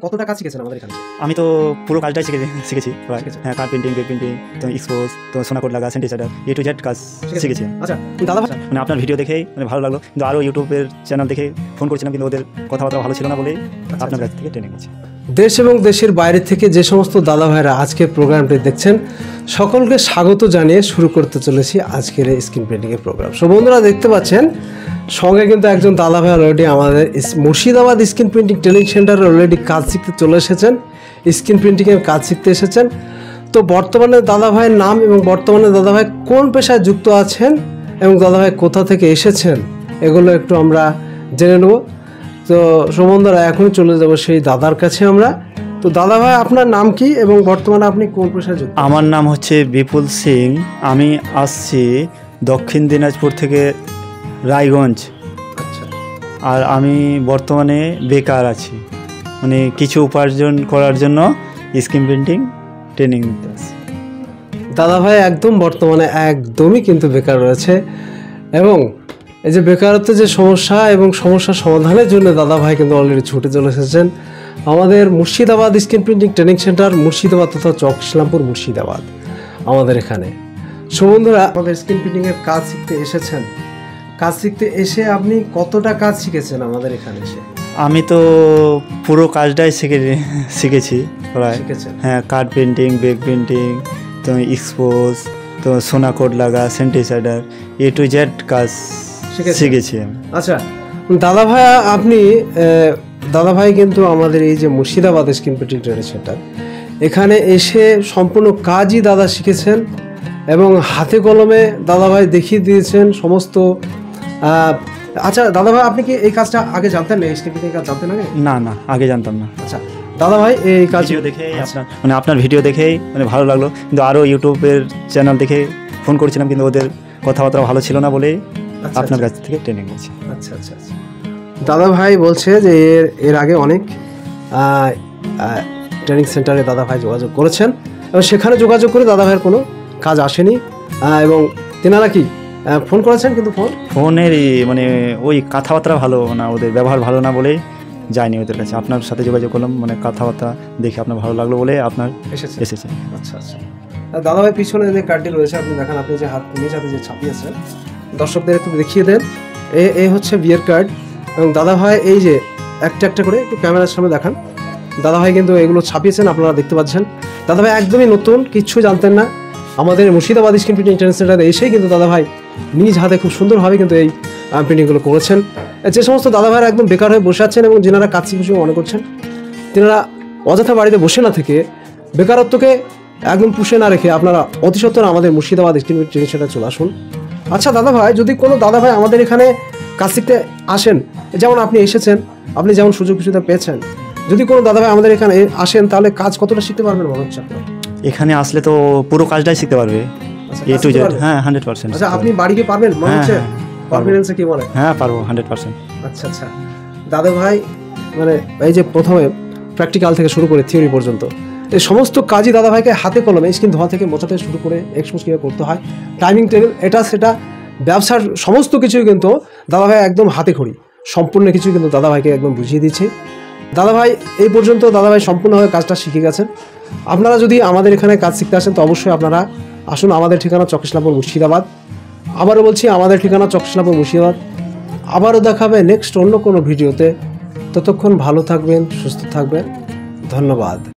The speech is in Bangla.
কতটা কাজ শিখেছেন আমাদের এখানে? আমি তো পুরো কাজটাই শিখেছি হ্যাঁ, কার্ড পেন্টিং, বেগ পেন্টিং, তো এক্সপোজ, তো সোনা কোড লাগা, স্যানিটাইজার, এ টু জেড কাজ শিখেছি। আচ্ছা দাদা ভাই, মানে আপনার ভিডিও দেখেই মানে ভালো লাগলো, কিন্তু আরও ইউটিউবের চ্যানেল দেখে ফোন করেছিলাম, কিন্তু ওদের কথাবার্তা ভালো ছিল না বলেই আপনার কাছ থেকে ট্রেনিং করছি। দেশ এবং দেশের বাইরে থেকে যে সমস্ত দাদা ভাইরা আজকের প্রোগ্রামটি দেখছেন সকলকে স্বাগত জানিয়ে শুরু করতে চলেছি আজকের এই স্ক্রিন পেন্টিংয়ের প্রোগ্রাম। সো বন্ধুরা দেখতে পাচ্ছেন সঙ্গে কিন্তু একজন দাদা ভাই অলরেডি আমাদের মুর্শিদাবাদ স্ক্রিন প্রিন্টিং ট্রেনিং সেন্টারে অলরেডি কাজ শিখতে চলে এসেছেন, স্ক্রিন প্রিন্টিংয়ের কাজ শিখতে এসেছেন। তো বর্তমানে দাদা ভাইয়ের নাম এবং বর্তমানে দাদা ভাই কোন পেশায় যুক্ত আছেন এবং দাদা ভাই কোথা থেকে এসেছেন এগুলো একটু আমরা জেনে নেব। তো বন্ধুরা এখন চলে যাব সেই দাদার কাছে আমরা। তো দাদা ভাই আপনার নাম কি এবং বর্তমানে আপনি কোন পেশায় যুক্ত? আমার নাম হচ্ছে বিপুল সিং, আমি আসছি দক্ষিণ দিনাজপুর থেকে, রায়গঞ্জ। আচ্ছা, আর আমি বর্তমানে বেকার আছি, মানে কিছু উপার্জন করার জন্য স্ক্রিন প্রিন্টিং ট্রেনিং নিতে আসছি। দাদা ভাই একদম বর্তমানে একদমই কিন্তু বেকার রয়েছে এবং এই যে বেকারত্বের যে সমস্যা এবং সমস্যার সমাধানের জন্য দাদা ভাই কিন্তু অলরেডি ছুটে চলে এসেছেন আমাদের Murshidabad screen printing training centre, Murshidabad তথা চক ইসলামপুর মুর্শিদাবাদ আমাদের এখানে। বন্ধুরা আমাদের স্ক্রিন প্রিন্টিংয়ের কাজ শিখতে এসেছেন, কাজ শিখতে এসে আপনি কতটা কাজ শিখেছেন আমাদের এখানে এসে? আমি তো পুরো কাজটাই শিখেছি প্রায়। শিখেছেন? হ্যাঁ, কার্ড পেন্টিং, বেগ পেন্টিং, তো এক্সপোজ, তো সোনা কোড লাগা, স্যানিটাইজার, এ টু জেড কাজ শিখেছি আমি। আচ্ছা দাদা ভাই, আপনি দাদা ভাই কিন্তু আমাদের এই যে Murshidabad screen printing training centre এখানে এসে সম্পূর্ণ কাজই দাদা শিখেছেন এবং হাতে কলমে দাদা ভাই দেখিয়ে দিয়েছেন সমস্ত। আচ্ছা দাদা ভাই, আপনি কি এই কাজটা আগে জানতেন না? স্ক্রিন প্রিন্টিং কাজ জানতেন আগে? না, আগে জানতাম না। আচ্ছা দাদা ভাই, এই কাজ ভিডিও দেখেই আপনার ভিডিও দেখেই মানে ভালো লাগলো, কিন্তু আরও ইউটিউবের চ্যানেল দেখে ফোন করেছিলাম, কিন্তু ওদের কথাবার্তা ভালো ছিল না বলেই আপনার কাছ থেকে ট্রেনিং করছি। আচ্ছা আচ্ছা আচ্ছা, দাদা ভাই বলছে যে এর আগে অনেক ট্রেনিং সেন্টারে দাদা ভাই যোগাযোগ করেছেন এবং সেখানে যোগাযোগ করে দাদা ভাইয়ের কোনো কাজ আসেনি এবং তেনারা কি ফোন করেছেন, কিন্তু ফোনের মানে ওই কথাবার্তা ভালো না, ওদের ব্যবহার ভালো না বলেই যায়নি ওদের কাছে। আপনার সাথে যোগাযোগ করলাম, মানে কথাবার্তা দেখে আপনার ভালো লাগলো বলে আপনার এসেছে। আচ্ছা আচ্ছা, দাদা ভাই পিছনে যে কার্ডটি রয়েছে আপনি দেখান, আপনি যে নিজ হাতে যে ছাপিয়েছেন দর্শকদের একটু দেখিয়ে দেন। এই হচ্ছে বিয়ের কার্ড এবং দাদা ভাই এই যে একটা একটা করে একটু ক্যামেরার সামনে দেখান। দাদা ভাই কিন্তু এগুলো ছাপিয়েছেন, আপনারা দেখতে পাচ্ছেন। দাদা ভাই একদমই নতুন, কিচ্ছু জানতেন না, আমাদের মুর্শিদাবাদ স্ক্রিন প্রিন্টিং ট্রেনিং সেন্টারে এসেই কিন্তু দাদা ভাই নিজ হাতে খুব সুন্দরভাবে কিন্তু এই প্রিন্টিংগুলো করেছেন। যে সমস্ত দাদা ভাইরা একদম বেকার হয়ে বসে আছেন এবং যেনারা কাজ শিখে মনে করছেন, তেনারা অযথা বাড়িতে বসে না থেকে বেকারত্বকে একদম পুষে না রেখে আপনারা অতি সত্বর আমাদের মুর্শিদাবাদ স্ক্রিন প্রিন্টিং ট্রেনিং সেন্টারে চলে আসুন। আচ্ছা দাদা ভাই, যদি কোনো দাদা ভাই আমাদের এখানে কাজ শিখতে আসেন, যেমন আপনি এসেছেন, আপনি যেমন সুযোগ সুবিধা পেয়েছেন, যদি কোনো দাদা ভাই আমাদের এখানে আসেন তাহলে কাজ কতটা শিখতে পারবেন মনে হচ্ছে আপনার? এখানে আসলে তো পুরো কাজটাই শিখতে পারবে, এ টু জেড। হ্যাঁ, 100%। আচ্ছা, আপনি বাড়িতে পারবেন মনে হচ্ছে? কনফিডেন্সে কি বলে? হ্যাঁ, পারবো 100%। আচ্ছা আচ্ছা দাদা ভাই, মানে এই যে প্রথমে প্র্যাকটিক্যাল থেকে শুরু করে থিওরি পর্যন্ত এই সমস্ত কাজই দাদা ভাইকে হাতে কলমে স্ক্রিন ধোয়া থেকে মোছা থেকে শুরু করে এক্সপোজ কীভাবে করতে হয়, টাইমিং টেবিল, এটা সেটা, ব্যবসার সমস্ত কিছুই কিন্তু দাদা ভাই একদম হাতে খড়ি সম্পূর্ণ কিছু কিন্তু দাদা ভাইকে একদম বুঝিয়ে দিচ্ছে। দাদা ভাই এই পর্যন্ত দাদা ভাই সম্পূর্ণভাবে কাজটা শিখে গেছেন। আপনারা যদি আমাদের এখানে কাজ শিখতে আসেন তো অবশ্যই আপনারা আসুন। আমাদের ঠিকানা চক ইসলামপুর মুর্শিদাবাদ। আবারও বলছি, আমাদের ঠিকানা চক ইসলামপুর মুর্শিদাবাদ। আবারও দেখাবে নেক্সট অন্য কোনো ভিডিওতে। ততক্ষণ ভালো থাকবেন, সুস্থ থাকবেন, ধন্যবাদ।